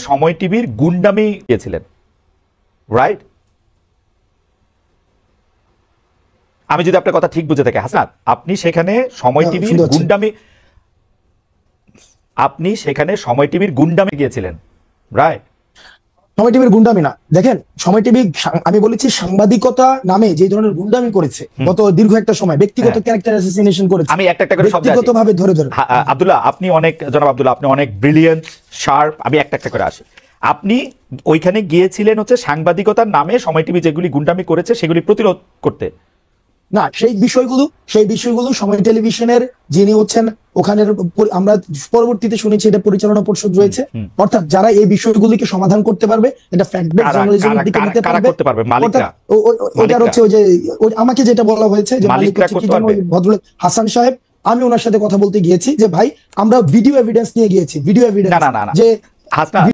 সময় টিভির গুন্ডামি গিয়েছিলেন, রাইট? আমি যদি আপনার কথা ঠিক বুঝে থাকি হাসনাত, আপনি সেখানে সময় টিভির গুন্ডামি, আপনি সেখানে সময় টিভির গুন্ডামি গিয়েছিলেন, রাইট? সময় টিভির গুন্ডামি না, দেখেন সময় টিভি আমি বলেছি সাংবাদিকতা নামে যে ধরনের গুন্ডামি করেছে গত দীর্ঘ একটা সময়, ব্যক্তিগত ক্যারেক্টার অ্যাসাসিনেশন করেছে। আমি একটা করে শব্দ ব্যক্তিগতভাবে ধরে আব্দুল্লাহ, আপনি অনেক, জনাব আব্দুল্লাহ, আপনি অনেক ব্রিলিয়েন্ট, শার্প। আমি একটা করে আসি। আপনি ওইখানে গিয়েছিলেন হচ্ছে সাংবাদিকতার নামে সময় টিভি যেগুলি গুন্ডামি করেছে সেগুলি প্রতিরোধ করতে না, সেই বিষয়গুলো সময় টেলিভিশনের যিনি হচ্ছেন ওখানের, আমরা পরবর্তীতে শুনেছি এটা পরিচালনা পরিষদ রয়েছে, অর্থাৎ যারা এই বিষয়গুলিকে সমাধান করতে পারবে, এটা ফ্যাক্ট বেসড জার্নালিজমের দিকে নিতে পারবে, মালিকরা। ওটার হচ্ছে ওই যে আমাকে যেটা বলা হয়েছে যে মালিক হচ্ছে কি জানো, ভদ্রলোক হাসান সাহেব। আমি ওনার সাথে কথা বলতে গিয়েছি যে ভাই আমরা ভিডিও এভিডেন্স নিয়ে গিয়েছি, ভিডিও এভিডেন্স যে